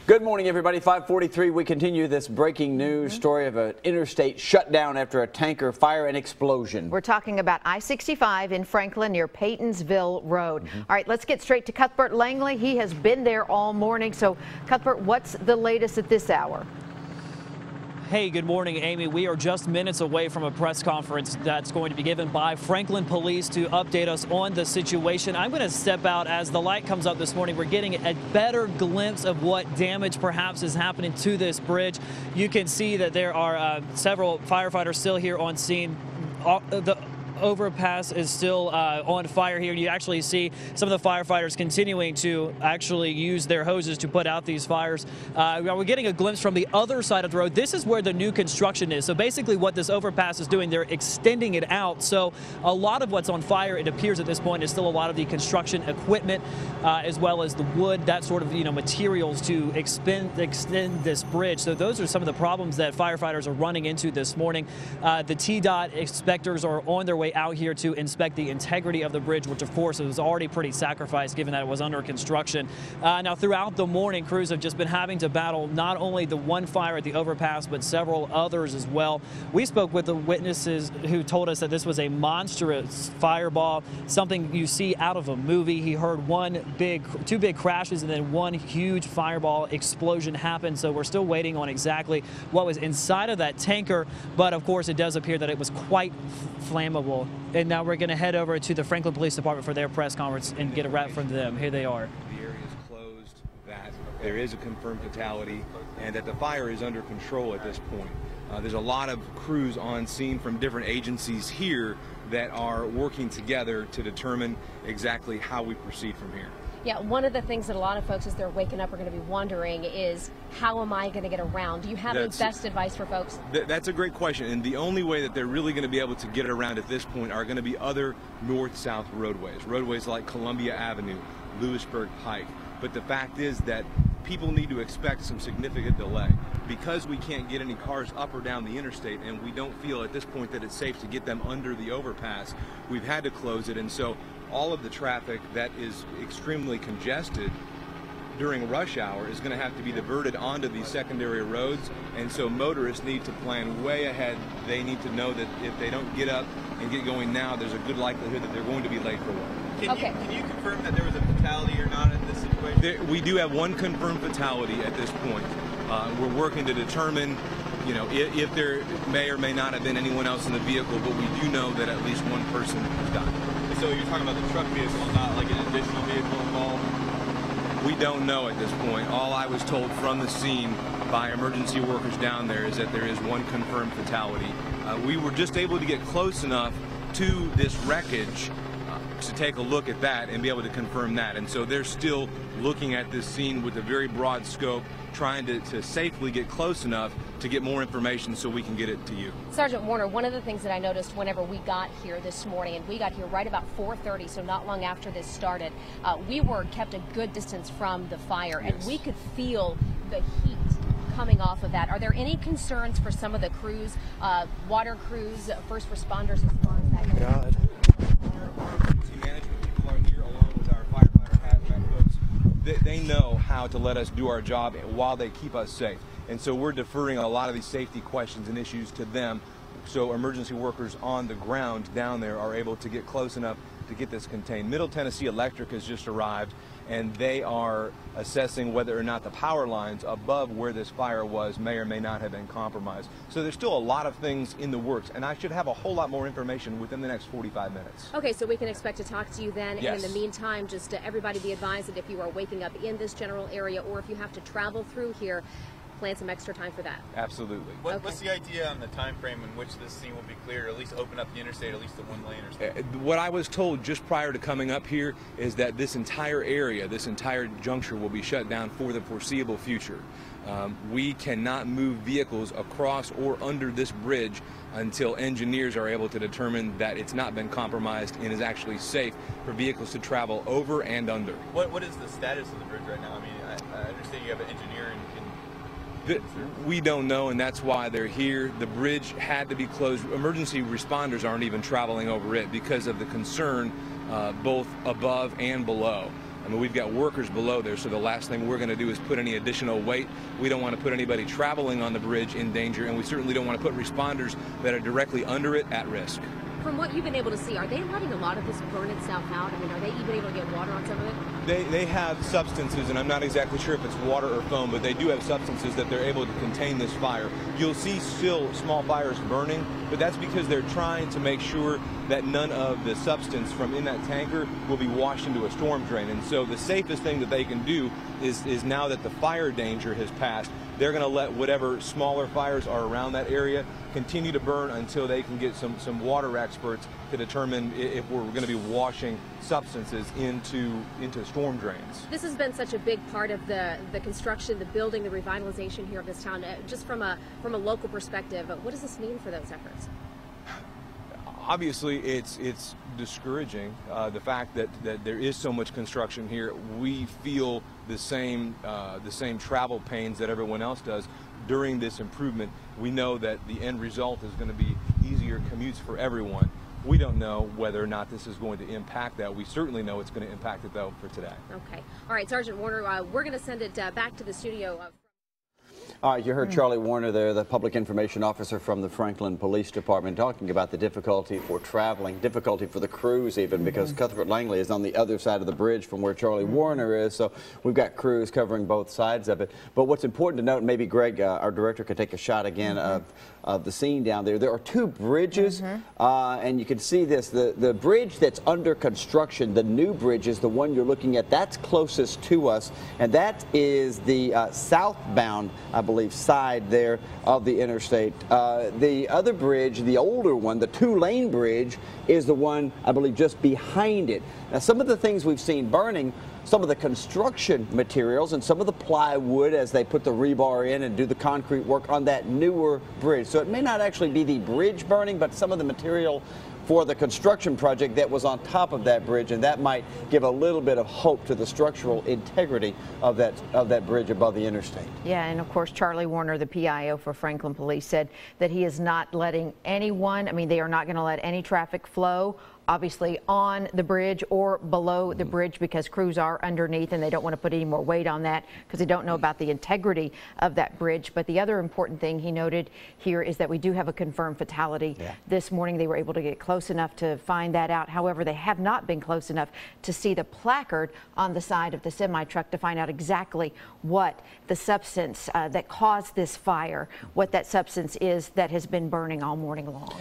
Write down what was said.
Good morning, everybody. 5:43. We continue this breaking news story of an interstate shutdown after a tanker fire and explosion. We're talking about I-65 in Franklin near Paytonsville Road. All right, let's get straight to Cuthbert Langley. He has been there all morning. So, Cuthbert, what's the latest at this hour? Hey, good morning, Amy. We are just minutes away from a press conference that's going to be given by Franklin Police to update us on the situation. I'm going to step out as the light comes up this morning. We're getting a better glimpse of what damage perhaps is happening to this bridge. You can see that there are several firefighters still here on scene. The overpass is still on fire here. You actually see some of the firefighters continuing to actually use their hoses to put out these fires. We're getting a glimpse from the other side of the road. This is where the new construction is. So basically what this overpass is doing, they're extending it out. So a lot of what's on fire, it appears at this point, is still a lot of the construction equipment as well as the wood, that sort of materials to extend this bridge. So those are some of the problems that firefighters are running into this morning. The TDOT inspectors are on their way out here to inspect the integrity of the bridge, which of course was already pretty sacrificed given that it was under construction. Now throughout the morning, crews have just been having to battle not only the one fire at the overpass but several others as well. We spoke with the witnesses who told us that this was a monstrous fireball, something you see out of a movie. He heard two big crashes and then one huge fireball explosion happened. So we're still waiting on exactly what was inside of that tanker, but of course it does appear that it was quite flammable. And now we're going to head over to the Franklin Police Department for their press conference and get a wrap from them. Here they are. The area is closed, that there is a confirmed fatality, and that the fire is under control at this point. There's a lot of crews on scene from different agencies here that are working together to determine exactly how we proceed from here. Yeah, one of the things that a lot of folks as they're waking up are going to be wondering is, how am I going to get around? Do you have any best advice for folks? That's a great question, and the only way that they're really going to be able to get around at this point are going to be other north-south roadways like Columbia Avenue, Lewisburg Pike. But the fact is that people need to expect some significant delay. Because we can't get any cars up or down the interstate, and we don't feel at this point that it's safe to get them under the overpass, we've had to close it. And so all of the traffic that is extremely congested during rush hour is going to have to be diverted onto these secondary roads, and so motorists need to plan way ahead. They need to know that if they don't get up and get going now, there's a good likelihood that they're going to be late for work. Can you confirm that there was a fatality or not in this situation? We do have one confirmed fatality at this point. We're working to determine if there may or may not have been anyone else in the vehicle, but we do know that at least one person has died. So you're talking about the truck vehicle, not like an additional vehicle involved? We don't know at this point. All I was told from the scene by emergency workers down there is that there is one confirmed fatality. We were just able to get close enough to this wreckage to take a look at that and be able to confirm that. And so they're still looking at this scene with a very broad scope, trying to safely get close enough to get more information so we can get it to you. Sergeant Warner, one of the things that I noticed whenever we got here this morning, and we got here right about 4:30, so not long after this started, we were kept a good distance from the fire, and we could feel the heat coming off of that. Are there any concerns for some of the crews, water crews, first responders, as far as that goes? Emergency management people are here along with our firefighter hazmat folks. They know how to let us do our job while they keep us safe. And so we're deferring a lot of these safety questions and issues to them, so emergency workers on the ground down there are able to get close enough to get this contained. Middle Tennessee Electric has just arrived, and they are assessing whether or not the power lines above where this fire was may or may not have been compromised. So there's still a lot of things in the works, and I should have a whole lot more information within the next 45 minutes. Okay, so we can expect to talk to you then. Yes. And in the meantime, just everybody be advised that if you are waking up in this general area or if you have to travel through here, plan some extra time for that. Absolutely. What's the idea on the time frame in which this scene will be cleared, or at least open up the interstate, at least the one-lane interstate? What I was told just prior to coming up here is that this entire area, this entire juncture will be shut down for the foreseeable future. We cannot move vehicles across or under this bridge until engineers are able to determine that it's not been compromised and is actually safe for vehicles to travel over and under. What is the status of the bridge right now? I mean, I understand you have an engineer and we don't know, and that's why they're here. The bridge had to be closed. Emergency responders aren't even traveling over it because of the concern both above and below. I mean, we've got workers below there, so the last thing we're going to do is put any additional weight. We don't want to put anybody traveling on the bridge in danger, and we certainly don't want to put responders that are directly under it at risk. From what you've been able to see, are they letting a lot of this burn itself out? I mean, are they even able to get water on some of it? They have substances, and I'm not exactly sure if it's water or foam, but they do have substances that they're able to contain this fire. You'll see still small fires burning, but that's because they're trying to make sure that none of the substance from in that tanker will be washed into a storm drain. And so the safest thing that they can do is now that the fire danger has passed, they're going to let whatever smaller fires are around that area continue to burn until they can get some water experts to determine if we're going to be washing substances into storm drains. This has been such a big part of the construction, the building, the revitalization here of this town. Just from a local perspective, what does this mean for those efforts? Obviously, it's discouraging, the fact that there is so much construction here. We feel the same travel pains that everyone else does during this improvement. We know that the end result is going to be easier commutes for everyone. We don't know whether or not this is going to impact that. We certainly know it's going to impact it, though, for today. Okay. All right, Sergeant Warner, we're going to send it back to the studio. All right, you heard Charlie Warner there, the public information officer from the Franklin Police Department, talking about the difficulty for traveling, difficulty for the crews even, because Cuthbert Langley is on the other side of the bridge from where Charlie Warner is, so we've got crews covering both sides of it. But what's important to note, and maybe Greg, our director, could take a shot again of the scene down there. There are two bridges, and you can see this. The bridge that's under construction, the new bridge, is the one you're looking at. That's closest to us, and that is the southbound, I believe, side there of the interstate. The other bridge, the older one, the two-lane bridge, is the one, I believe, just behind it. Now, some of the things we've seen burning, some of the construction materials and some of the plywood as they put the rebar in and do the concrete work on that newer bridge. So it may not actually be the bridge burning, but some of the material for the construction project that was on top of that bridge, and that might give a little bit of hope to the structural integrity of that bridge above the interstate. Yeah, and of course Charlie Warner, the PIO for Franklin Police, said that he is not letting anyone, I mean, they are not going to let any traffic flow obviously on the bridge or below the bridge, because crews are underneath and they don't want to put any more weight on that because they don't know about the integrity of that bridge. But the other important thing he noted here is that we do have a confirmed fatality. This morning they were able to get close enough to find that out. However, they have not been close enough to see the placard on the side of the semi-truck to find out exactly what the substance that caused this fire, what that substance is that has been burning all morning long.